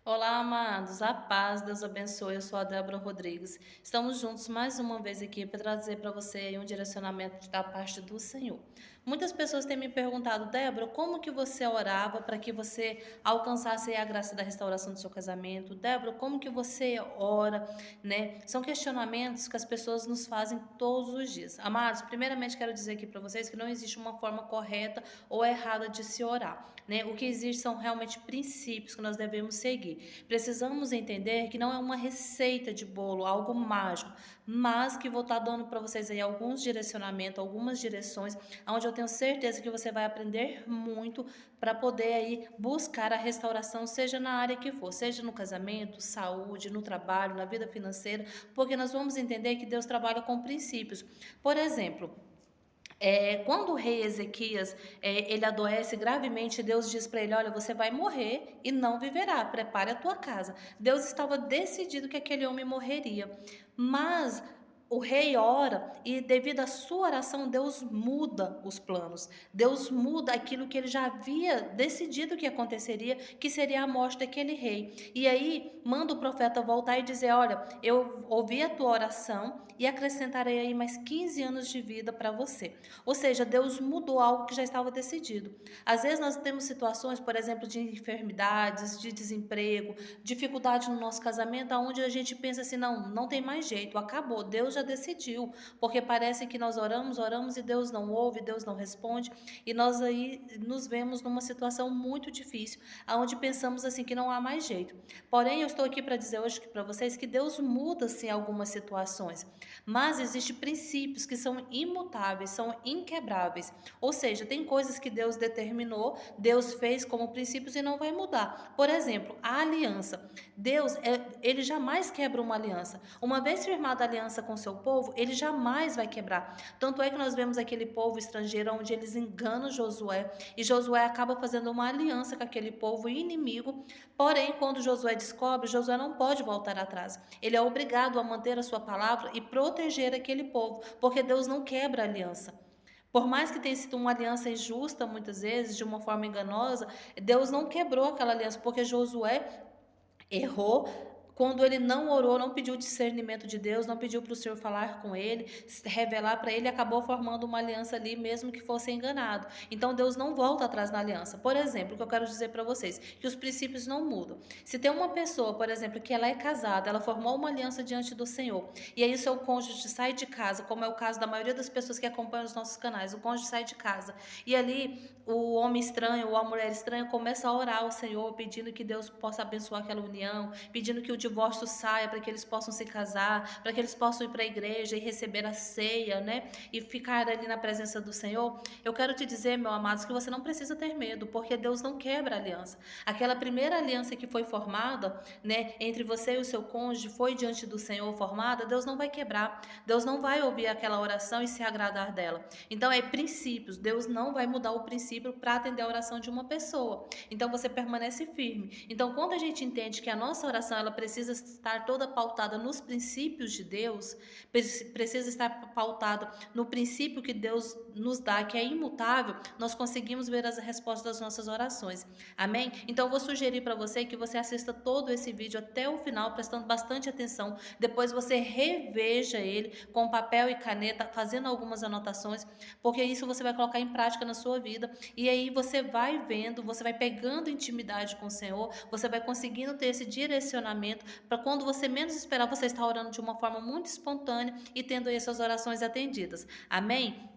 Olá, amados, a paz, Deus abençoe. Eu sou a Débora Rodrigues. Estamos juntos mais uma vez aqui para trazer para você aí um direcionamento da parte do Senhor. Muitas pessoas têm me perguntado, Débora, como que você orava para que você alcançasse aí a graça da restauração do seu casamento? Débora, como que você ora, né? São questionamentos que as pessoas nos fazem todos os dias. Amados, primeiramente quero dizer aqui para vocês que não existe uma forma correta ou errada de se orar, né? O que existe são realmente princípios que nós devemos seguir. Precisamos entender que não é uma receita de bolo, algo mágico, mas que vou estar dando para vocês aí alguns direcionamentos, algumas direções, onde eu tenho certeza que você vai aprender muito para poder aí buscar a restauração, seja na área que for, seja no casamento, saúde, no trabalho, na vida financeira, porque nós vamos entender que Deus trabalha com princípios. Por exemplo, quando o rei Ezequias ele adoece gravemente, Deus diz para ele: olha, você vai morrer e não viverá, prepare a tua casa. Deus estava decidido que aquele homem morreria, mas o rei ora e, devido à sua oração, Deus muda os planos. Deus muda aquilo que ele já havia decidido que aconteceria, que seria a morte daquele rei. E aí manda o profeta voltar e dizer: olha, eu ouvi a tua oração e acrescentarei aí mais 15 anos de vida para você. Ou seja, Deus mudou algo que já estava decidido. Às vezes nós temos situações, por exemplo, de enfermidades, de desemprego, dificuldade no nosso casamento, onde a gente pensa assim, não, não tem mais jeito, acabou, Deus já decidiu, porque parece que nós oramos, oramos e Deus não ouve, Deus não responde, e nós aí nos vemos numa situação muito difícil, onde pensamos assim que não há mais jeito. Porém, eu estou aqui para dizer hoje para vocês que Deus muda sim algumas situações, mas existem princípios que são imutáveis, são inquebráveis. Ou seja, tem coisas que Deus determinou, Deus fez como princípios e não vai mudar. Por exemplo, a aliança. Deus, ele jamais quebra uma aliança. Uma vez firmada a aliança com seu povo, ele jamais vai quebrar. Tanto é que nós vemos aquele povo estrangeiro onde eles enganam Josué e Josué acaba fazendo uma aliança com aquele povo inimigo. Porém, quando Josué descobre, Josué não pode voltar atrás. Ele é obrigado a manter a sua palavra e proteger aquele povo, porque Deus não quebra a aliança. Por mais que tenha sido uma aliança injusta, muitas vezes, de uma forma enganosa, Deus não quebrou aquela aliança, porque Josué errou quando ele não orou, não pediu discernimento de Deus, não pediu para o Senhor falar com ele, revelar para ele, acabou formando uma aliança ali, mesmo que fosse enganado. Então Deus não volta atrás na aliança. Por exemplo, o que eu quero dizer para vocês, que os princípios não mudam. Se tem uma pessoa, por exemplo, que ela é casada, ela formou uma aliança diante do Senhor, e aí o seu cônjuge sai de casa, como é o caso da maioria das pessoas que acompanham os nossos canais, o cônjuge sai de casa, e ali o homem estranho ou a mulher estranha começa a orar ao Senhor, pedindo que Deus possa abençoar aquela união, pedindo que o divórcio saia para que eles possam se casar, para que eles possam ir para a igreja e receber a ceia, né? E ficar ali na presença do Senhor. Eu quero te dizer, meu amado, que você não precisa ter medo, porque Deus não quebra a aliança. Aquela primeira aliança que foi formada, né, entre você e o seu cônjuge, foi diante do Senhor formada, Deus não vai quebrar. Deus não vai ouvir aquela oração e se agradar dela. Então, é princípios. Deus não vai mudar o princípio para atender a oração de uma pessoa. Então, você permanece firme. Então, quando a gente entende que a nossa oração ela precisa estar toda pautada nos princípios de Deus, precisa estar pautada no princípio que Deus nos dá, que é imutável, nós conseguimos ver as respostas das nossas orações. Amém? Então, eu vou sugerir para você que você assista todo esse vídeo até o final, prestando bastante atenção. Depois você reveja ele com papel e caneta, fazendo algumas anotações, porque isso você vai colocar em prática na sua vida. E aí você vai vendo, você vai pegando intimidade com o Senhor, você vai conseguindo ter esse direcionamento para quando você menos esperar, você estar orando de uma forma muito espontânea e tendo aí suas orações atendidas. Amém?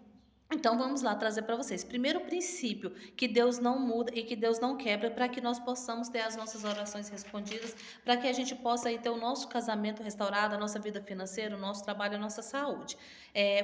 Então vamos lá trazer para vocês. Primeiro princípio, que Deus não muda e que Deus não quebra, para que nós possamos ter as nossas orações respondidas, para que a gente possa aí ter o nosso casamento restaurado, a nossa vida financeira, o nosso trabalho, a nossa saúde.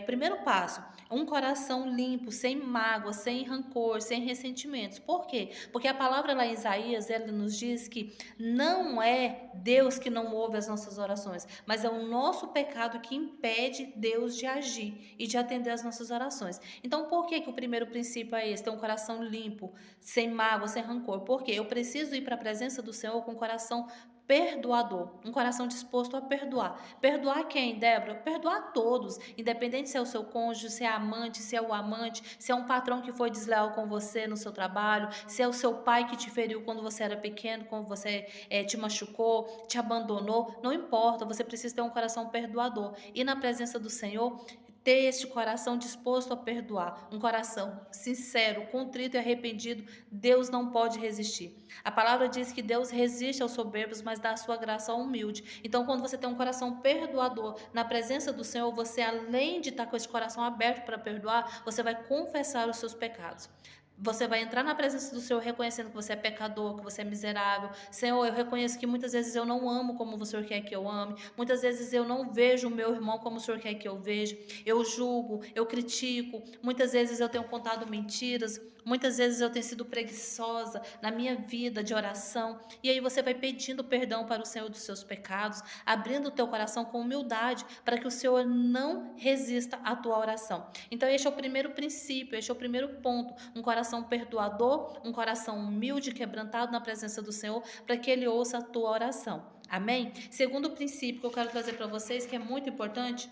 Primeiro passo, um coração limpo, sem mágoa, sem rancor, sem ressentimentos. Por quê? Porque a palavra lá em Isaías, ela nos diz que não é Deus que não ouve as nossas orações, mas é o nosso pecado que impede Deus de agir e de atender as nossas orações. Então, por que que o primeiro princípio é esse? Ter um coração limpo, sem mágoa, sem rancor. Porque eu preciso ir para a presença do Senhor com um coração perdoador, um coração disposto a perdoar. Perdoar quem, Débora? Perdoar todos, independente se é o seu cônjuge, se é amante, se é o amante, se é um patrão que foi desleal com você no seu trabalho, se é o seu pai que te feriu quando você era pequeno, quando você te machucou, te abandonou, não importa, você precisa ter um coração perdoador. E na presença do Senhor, ter este coração disposto a perdoar, um coração sincero, contrito e arrependido, Deus não pode resistir. A palavra diz que Deus resiste aos soberbos, mas dá a sua graça ao humilde. Então, quando você tem um coração perdoador na presença do Senhor, você, além de estar com esse coração aberto para perdoar, você vai confessar os seus pecados. Você vai entrar na presença do Senhor reconhecendo que você é pecador, que você é miserável. Senhor, eu reconheço que muitas vezes eu não amo como o Senhor quer que eu ame. Muitas vezes eu não vejo o meu irmão como o Senhor quer que eu veja. Eu julgo, eu critico. Muitas vezes eu tenho contado mentiras. Muitas vezes eu tenho sido preguiçosa na minha vida de oração. E aí você vai pedindo perdão para o Senhor dos seus pecados, abrindo o teu coração com humildade para que o Senhor não resista à tua oração. Então este é o primeiro princípio, este é o primeiro ponto. Um coração perdoador, um coração humilde, quebrantado na presença do Senhor, para que Ele ouça a tua oração. Amém? Segundo princípio que eu quero trazer para vocês, que é muito importante,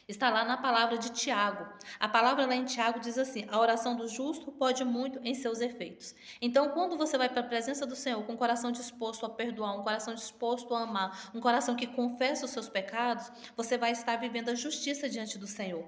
está lá na palavra de Tiago. A palavra lá em Tiago diz assim: a oração do justo pode muito em seus efeitos. Então, quando você vai para a presença do Senhor com um coração disposto a perdoar, um coração disposto a amar, um coração que confessa os seus pecados, você vai estar vivendo a justiça diante do Senhor.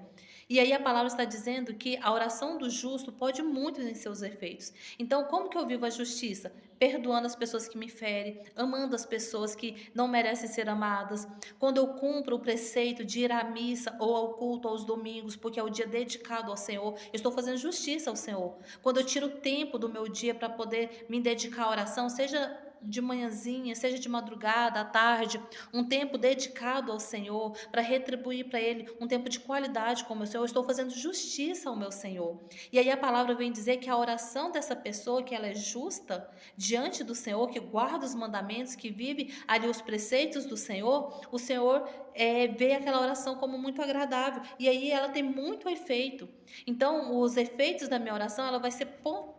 E aí a palavra está dizendo que a oração do justo pode muito em seus efeitos. Então, como que eu vivo a justiça? Perdoando as pessoas que me ferem, amando as pessoas que não merecem ser amadas. Quando eu cumpro o preceito de ir à missa ou ao culto aos domingos, porque é o dia dedicado ao Senhor, eu estou fazendo justiça ao Senhor. Quando eu tiro tempo do meu dia para poder me dedicar à oração, seja de manhãzinha, seja de madrugada, à tarde, um tempo dedicado ao Senhor, para retribuir para Ele um tempo de qualidade com o meu Senhor, eu estou fazendo justiça ao meu Senhor. E aí a palavra vem dizer que a oração dessa pessoa, que ela é justa diante do Senhor, que guarda os mandamentos, que vive ali os preceitos do Senhor, o Senhor vê aquela oração como muito agradável, e aí ela tem muito efeito. Então, os efeitos da minha oração, ela vai ser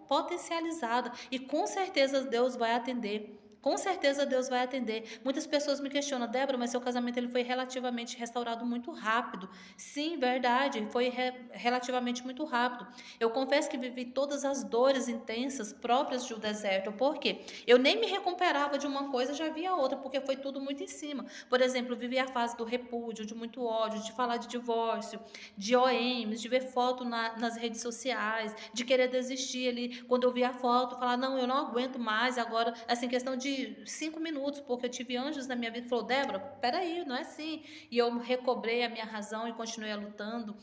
potencializada, e com certeza Deus vai atender. Com certeza Deus vai atender. Muitas pessoas me questionam: Débora, mas seu casamento ele foi relativamente restaurado muito rápido. Sim, verdade, foi relativamente muito rápido. Eu confesso que vivi todas as dores intensas próprias de um deserto. Por quê? Eu nem me recuperava de uma coisa, já via outra, porque foi tudo muito em cima. Por exemplo, eu vivi a fase do repúdio, de muito ódio, de falar de divórcio, de OMs, de ver foto nas redes sociais, de querer desistir ali. Quando eu via a foto, falar: não, eu não aguento mais agora, assim, questão de 5 minutos, porque eu tive anjos na minha vida que falou: Débora, peraí, não é assim. E eu recobrei a minha razão e continuei lutando.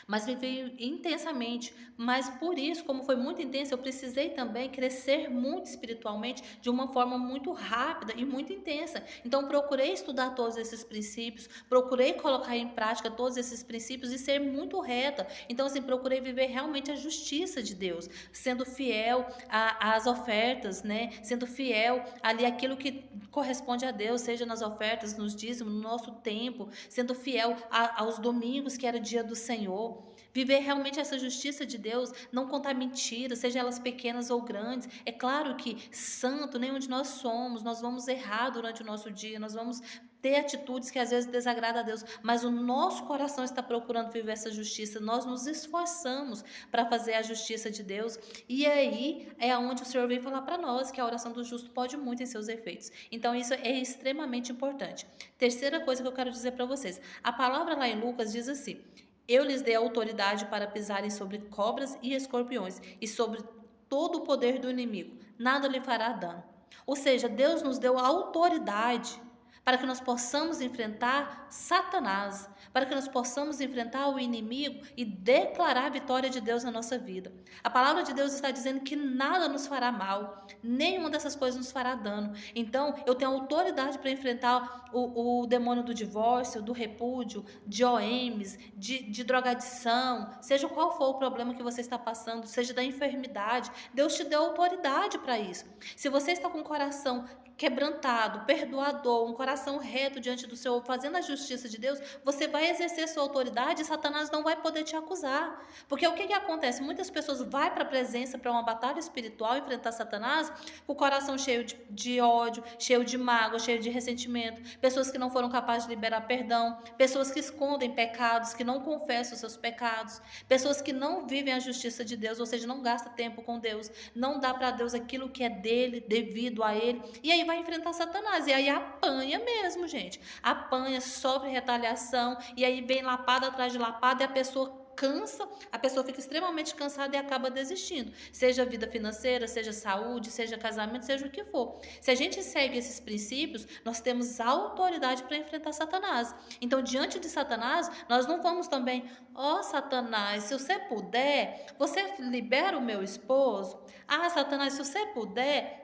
Mas vivi intensamente. Mas por isso, como foi muito intenso, eu precisei também crescer muito espiritualmente de uma forma muito rápida e muito intensa. Então, procurei estudar todos esses princípios, procurei colocar em prática todos esses princípios e ser muito reta. Então, assim, procurei viver realmente a justiça de Deus, sendo fiel às ofertas, né? Sendo fiel ali aquilo que corresponde a Deus, seja nas ofertas, nos dízimos, no nosso tempo, sendo fiel aos domingos, que era dia do Senhor. Viver realmente essa justiça de Deus, não contar mentiras, seja elas pequenas ou grandes. É claro que santo nenhum de nós somos, nós vamos errar durante o nosso dia, nós vamos ter atitudes que às vezes desagradam a Deus, mas o nosso coração está procurando viver essa justiça, nós nos esforçamos para fazer a justiça de Deus, e aí é onde o Senhor vem falar para nós que a oração do justo pode muito em seus efeitos. Então isso é extremamente importante. Terceira coisa que eu quero dizer para vocês, a palavra lá em Lucas diz assim: eu lhes dei autoridade para pisarem sobre cobras e escorpiões e sobre todo o poder do inimigo. Nada lhe fará dano. Ou seja, Deus nos deu autoridade para que nós possamos enfrentar Satanás, para que nós possamos enfrentar o inimigo e declarar a vitória de Deus na nossa vida. A palavra de Deus está dizendo que nada nos fará mal, nenhuma dessas coisas nos fará dano. Então, eu tenho autoridade para enfrentar o demônio do divórcio, do repúdio, de OMs, de drogadição, seja qual for o problema que você está passando, seja da enfermidade, Deus te deu autoridade para isso. Se você está com o coração quebrantado, perdoador, um coração reto diante do Senhor, fazendo a justiça de Deus, você vai exercer sua autoridade e Satanás não vai poder te acusar. Porque o que que acontece? Muitas pessoas vão para a presença, para uma batalha espiritual, enfrentar Satanás, com o coração cheio de ódio, cheio de mágoa, cheio de ressentimento, pessoas que não foram capazes de liberar perdão, pessoas que escondem pecados, que não confessam os seus pecados, pessoas que não vivem a justiça de Deus, ou seja, não gastam tempo com Deus, não dá para Deus aquilo que é dele, devido a ele, e aí vai enfrentar Satanás, e aí apanha mesmo, gente, apanha, sofre retaliação, e aí vem lapada atrás de lapada, e a pessoa cansa, a pessoa fica extremamente cansada e acaba desistindo, seja vida financeira, seja saúde, seja casamento, seja o que for. Se a gente segue esses princípios, nós temos autoridade para enfrentar Satanás. Então, diante de Satanás, nós não vamos também, ó Satanás, se você puder, você libera o meu esposo. Ah, Satanás, se você puder,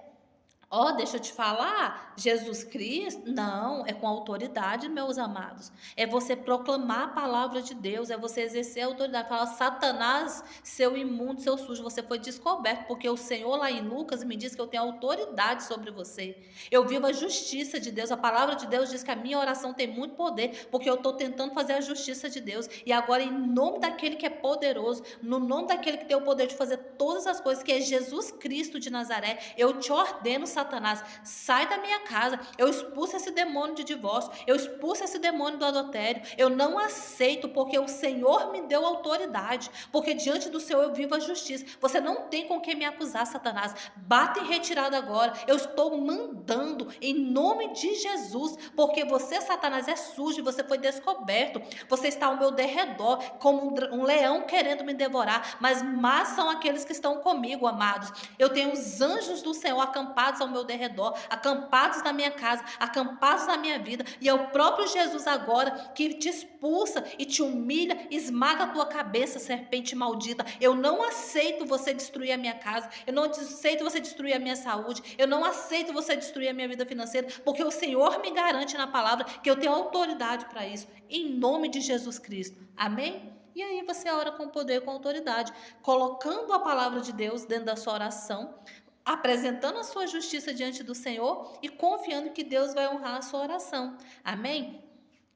ó, deixa eu te falar, Jesus Cristo, não, é com autoridade, meus amados. É você proclamar a palavra de Deus, é você exercer a autoridade. Falar, Satanás, seu imundo, seu sujo, você foi descoberto, porque o Senhor lá em Lucas me diz que eu tenho autoridade sobre você. Eu vivo a justiça de Deus, a palavra de Deus diz que a minha oração tem muito poder, porque eu estou tentando fazer a justiça de Deus. E agora, em nome daquele que é poderoso, no nome daquele que tem o poder de fazer todas as coisas, que é Jesus Cristo de Nazaré, eu te ordeno, Satanás, sai da minha casa, eu expulso esse demônio de divórcio, eu expulso esse demônio do adultério, eu não aceito, porque o Senhor me deu autoridade, porque diante do Senhor eu vivo a justiça, você não tem com quem me acusar, Satanás, bata em retirada agora, eu estou mandando em nome de Jesus, porque você, Satanás, é sujo, você foi descoberto, você está ao meu derredor, como um leão querendo me devorar, mas são aqueles que estão comigo, amados, eu tenho os anjos do Senhor acampados ao meu derredor, acampados na minha casa, acampados na minha vida, e é o próprio Jesus agora que te expulsa e te humilha, esmaga a tua cabeça, serpente maldita. Eu não aceito você destruir a minha casa, eu não aceito você destruir a minha saúde, eu não aceito você destruir a minha vida financeira, porque o Senhor me garante na palavra que eu tenho autoridade para isso, em nome de Jesus Cristo. Amém? E aí você ora com poder, com autoridade, colocando a palavra de Deus dentro da sua oração, apresentando a sua justiça diante do Senhor e confiando que Deus vai honrar a sua oração. Amém?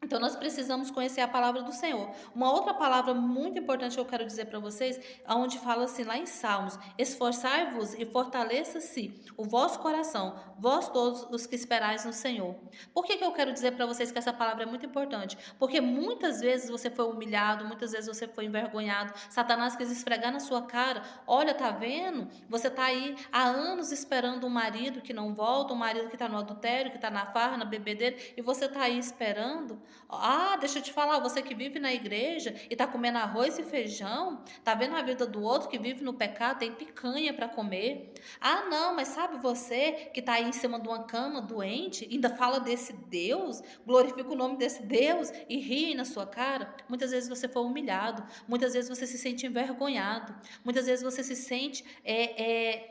Então, nós precisamos conhecer a palavra do Senhor. Uma outra palavra muito importante que eu quero dizer para vocês, onde fala assim lá em Salmos: esforçai-vos e fortaleça-se o vosso coração, vós todos os que esperais no Senhor. Por que eu quero dizer para vocês que essa palavra é muito importante? Porque muitas vezes você foi humilhado, muitas vezes você foi envergonhado, Satanás quis esfregar na sua cara: olha, tá vendo? Você está aí há anos esperando um marido que não volta, um marido que está no adultério, que está na farra, na bebedeira, e você está aí esperando. Ah, deixa eu te falar, você que vive na igreja e está comendo arroz e feijão, está vendo a vida do outro que vive no pecado, tem picanha para comer. Ah, não, mas sabe você que está aí em cima de uma cama doente, ainda fala desse Deus, glorifica o nome desse Deus e ri na sua cara? Muitas vezes você foi humilhado, muitas vezes você se sente envergonhado, muitas vezes você se sente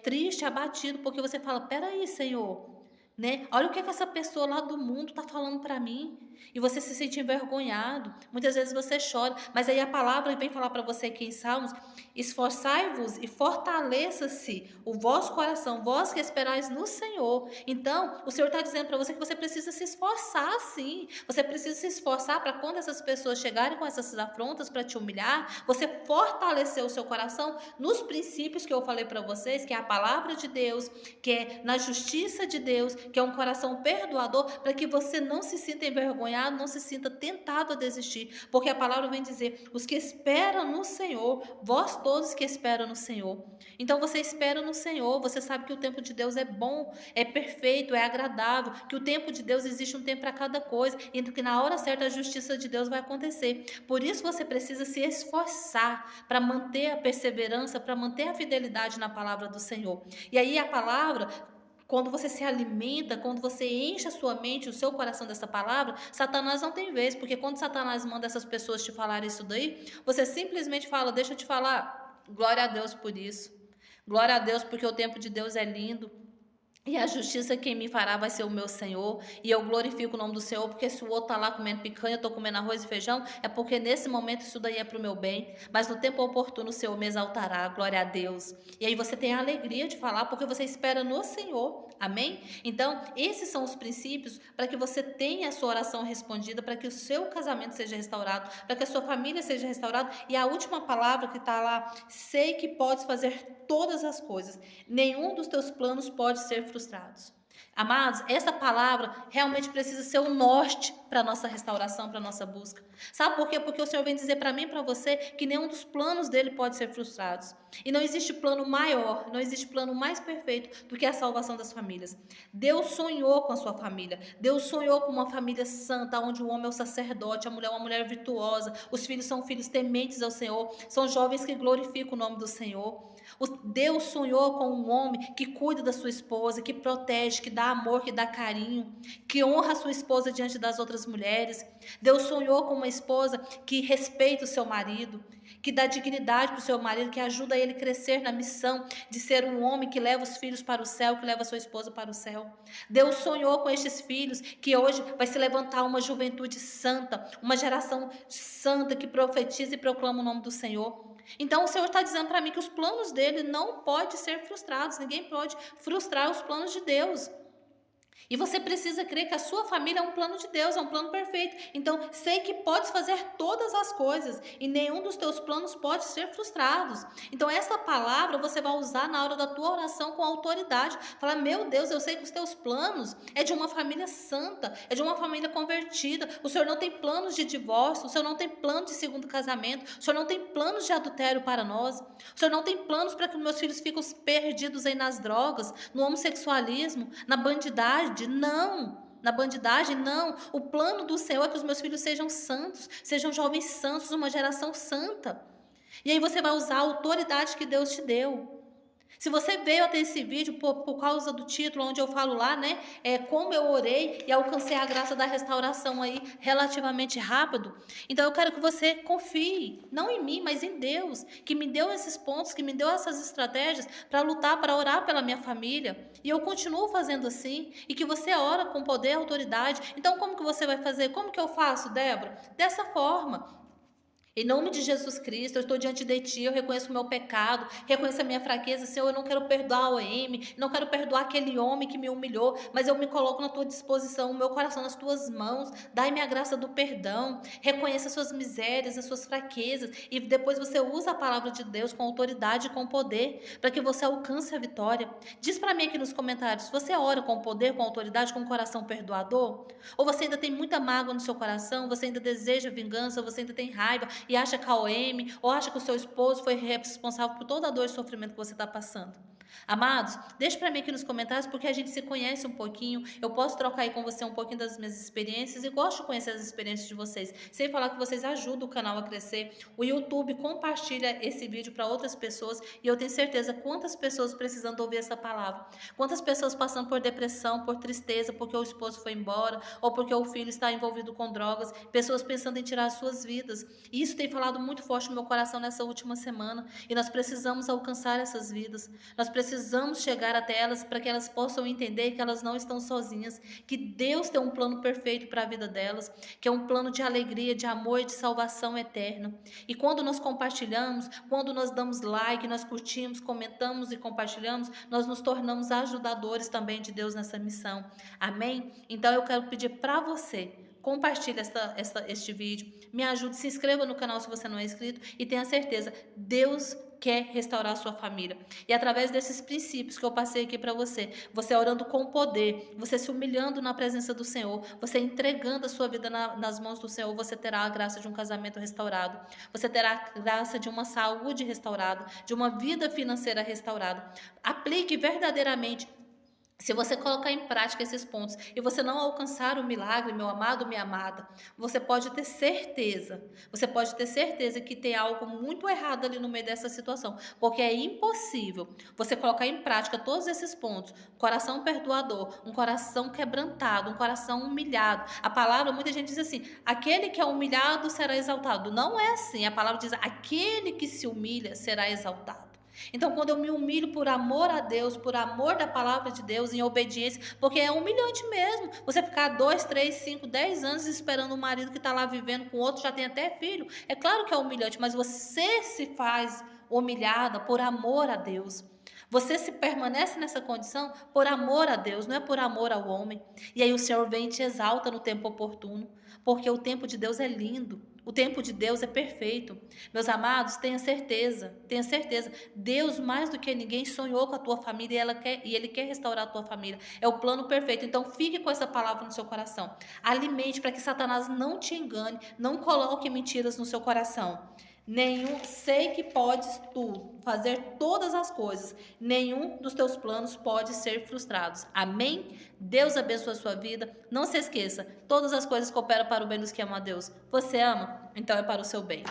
triste, abatido, porque você fala, peraí, Senhor, né? Olha o que essa pessoa lá do mundo está falando para mim. E você se sente envergonhado. Muitas vezes você chora. Mas aí a palavra vem falar para você aqui em Salmos: esforçai-vos e fortaleça-se o vosso coração, vós que esperais no Senhor. Então, o Senhor está dizendo para você que você precisa se esforçar, sim. Você precisa se esforçar para quando essas pessoas chegarem com essas afrontas para te humilhar, você fortalecer o seu coração nos princípios que eu falei para vocês, que é a palavra de Deus, que é na justiça de Deus, que é um coração perdoador, para que você não se sinta envergonhado, não se sinta tentado a desistir, porque a palavra vem dizer: os que esperam no Senhor, vós todos que esperam no Senhor. Então você espera no Senhor, você sabe que o tempo de Deus é bom, é perfeito, é agradável, que o tempo de Deus existe um tempo para cada coisa, e que na hora certa a justiça de Deus vai acontecer. Por isso você precisa se esforçar para manter a perseverança, para manter a fidelidade na palavra do Senhor. E aí a palavra, quando você se alimenta, quando você enche a sua mente, o seu coração dessa palavra, Satanás não tem vez, porque quando Satanás manda essas pessoas te falar isso daí, você simplesmente fala: deixa eu te falar, glória a Deus por isso, glória a Deus porque o tempo de Deus é lindo, E a justiça quem me fará vai ser o meu Senhor, e eu glorifico o nome do Senhor, porque se o outro está lá comendo picanha, eu estou comendo arroz e feijão, é porque nesse momento isso daí é para o meu bem, mas no tempo oportuno o Senhor me exaltará, glória a Deus. E aí você tem a alegria de falar, porque você espera no Senhor, amém? Então, esses são os princípios para que você tenha a sua oração respondida, para que o seu casamento seja restaurado, para que a sua família seja restaurada, e a última palavra que está lá, sei que podes fazer todas as coisas. Nenhum dos teus planos pode ser frustrados. Amados, essa palavra realmente precisa ser o norte para a nossa restauração, para a nossa busca. Sabe por quê? Porque o Senhor vem dizer para mim e para você que nenhum dos planos dele pode ser frustrados. E não existe plano maior, não existe plano mais perfeito do que a salvação das famílias. Deus sonhou com a sua família. Deus sonhou com uma família santa, onde o homem é o sacerdote, a mulher é uma mulher virtuosa, os filhos são filhos tementes ao Senhor, são jovens que glorificam o nome do Senhor. Deus sonhou com um homem que cuida da sua esposa, que protege, que dá amor, que dá carinho, que honra a sua esposa diante das outras mulheres. Deus sonhou com uma esposa que respeita o seu marido, que dá dignidade para o seu marido, que ajuda ele a crescer na missão de ser um homem que leva os filhos para o céu, que leva a sua esposa para o céu. Deus sonhou com estes filhos que hoje vai se levantar uma juventude santa, uma geração santa que profetiza e proclama o nome do Senhor. Então o Senhor está dizendo para mim que os planos dele não podem ser frustrados, ninguém pode frustrar os planos de Deus. E você precisa crer que a sua família é um plano de Deus, é um plano perfeito. Então, sei que podes fazer todas as coisas e nenhum dos teus planos pode ser frustrados. Então, essa palavra você vai usar na hora da tua oração com autoridade. Falar, meu Deus, eu sei que os teus planos é de uma família santa, é de uma família convertida. O Senhor não tem planos de divórcio, o Senhor não tem plano de segundo casamento, o Senhor não tem planos de adultério para nós. O Senhor não tem planos para que meus filhos fiquem perdidos aí nas drogas, no homossexualismo, na bandidagem. Não, na bandidagem, não. O plano do Senhor é que os meus filhos sejam santos, sejam jovens santos, uma geração santa. E aí você vai usar a autoridade que Deus te deu. Se você veio até esse vídeo por causa do título, onde eu falo lá, né, como eu orei e alcancei a graça da restauração aí relativamente rápido, então eu quero que você confie, não em mim, mas em Deus, que me deu esses pontos, que me deu essas estratégias para lutar, para orar pela minha família, e eu continuo fazendo assim, e que você ora com poder e autoridade. Então como que você vai fazer? Como que eu faço, Débora? Dessa forma. Em nome de Jesus Cristo, eu estou diante de Ti, eu reconheço o meu pecado, reconheço a minha fraqueza. Senhor, eu não quero perdoar o M, não quero perdoar aquele homem que me humilhou, mas eu me coloco na Tua disposição, o meu coração nas Tuas mãos. Dai-me a graça do perdão, reconheça as suas misérias, as suas fraquezas, e depois você usa a palavra de Deus com autoridade e com poder, para que você alcance a vitória. Diz para mim aqui nos comentários, você ora com poder, com autoridade, com o coração perdoador? Ou você ainda tem muita mágoa no seu coração, você ainda deseja vingança, você ainda tem raiva, e acha que a OM, ou acha que o seu esposo foi responsável por toda a dor e sofrimento que você está passando. Amados, deixe para mim aqui nos comentários, porque a gente se conhece um pouquinho, eu posso trocar aí com você um pouquinho das minhas experiências, e gosto de conhecer as experiências de vocês, sem falar que vocês ajudam o canal a crescer. O YouTube compartilha esse vídeo para outras pessoas, e eu tenho certeza quantas pessoas precisando ouvir essa palavra, quantas pessoas passando por depressão, por tristeza, porque o esposo foi embora, ou porque o filho está envolvido com drogas, pessoas pensando em tirar as suas vidas. E isso tem falado muito forte no meu coração nessa última semana, e nós precisamos alcançar essas vidas, nós precisamos chegar até elas para que elas possam entender que elas não estão sozinhas, que Deus tem um plano perfeito para a vida delas, que é um plano de alegria, de amor e de salvação eterna. E quando nós compartilhamos, quando nós damos like, nós curtimos, comentamos e compartilhamos, nós nos tornamos ajudadores também de Deus nessa missão. Amém? Então eu quero pedir para você, compartilhe este vídeo, me ajude, se inscreva no canal se você não é inscrito e tenha certeza, Deus quer restaurar a sua família. E através desses princípios que eu passei aqui para você, você orando com poder, você se humilhando na presença do Senhor, você entregando a sua vida nas mãos do Senhor, você terá a graça de um casamento restaurado, você terá a graça de uma saúde restaurada, de uma vida financeira restaurada. Aplique verdadeiramente. Se você colocar em prática esses pontos e você não alcançar o milagre, meu amado, minha amada, você pode ter certeza que tem algo muito errado ali no meio dessa situação, porque é impossível você colocar em prática todos esses pontos, um coração perdoador, um coração quebrantado, um coração humilhado. A palavra, muita gente diz assim, aquele que é humilhado será exaltado. Não é assim, a palavra diz, aquele que se humilha será exaltado. Então, quando eu me humilho por amor a Deus, por amor da palavra de Deus, em obediência, porque é humilhante mesmo, você ficar 2, 3, 5, 10 anos esperando um marido que está lá vivendo com outro, já tem até filho, é claro que é humilhante, mas você se faz humilhada por amor a Deus. Você se permanece nessa condição por amor a Deus, não é por amor ao homem. E aí o Senhor vem e te exalta no tempo oportuno, porque o tempo de Deus é lindo, o tempo de Deus é perfeito. Meus amados, tenha certeza, Deus mais do que ninguém sonhou com a tua família e Ele quer restaurar a tua família. É o plano perfeito, então fique com essa palavra no seu coração. Alimente para que Satanás não te engane, não coloque mentiras no seu coração. Sei que podes tu fazer todas as coisas, nenhum dos teus planos pode ser frustrados. Amém? Deus abençoe a sua vida. Não se esqueça, todas as coisas cooperam para o bem dos que amam a Deus. Você ama? Então é para o seu bem.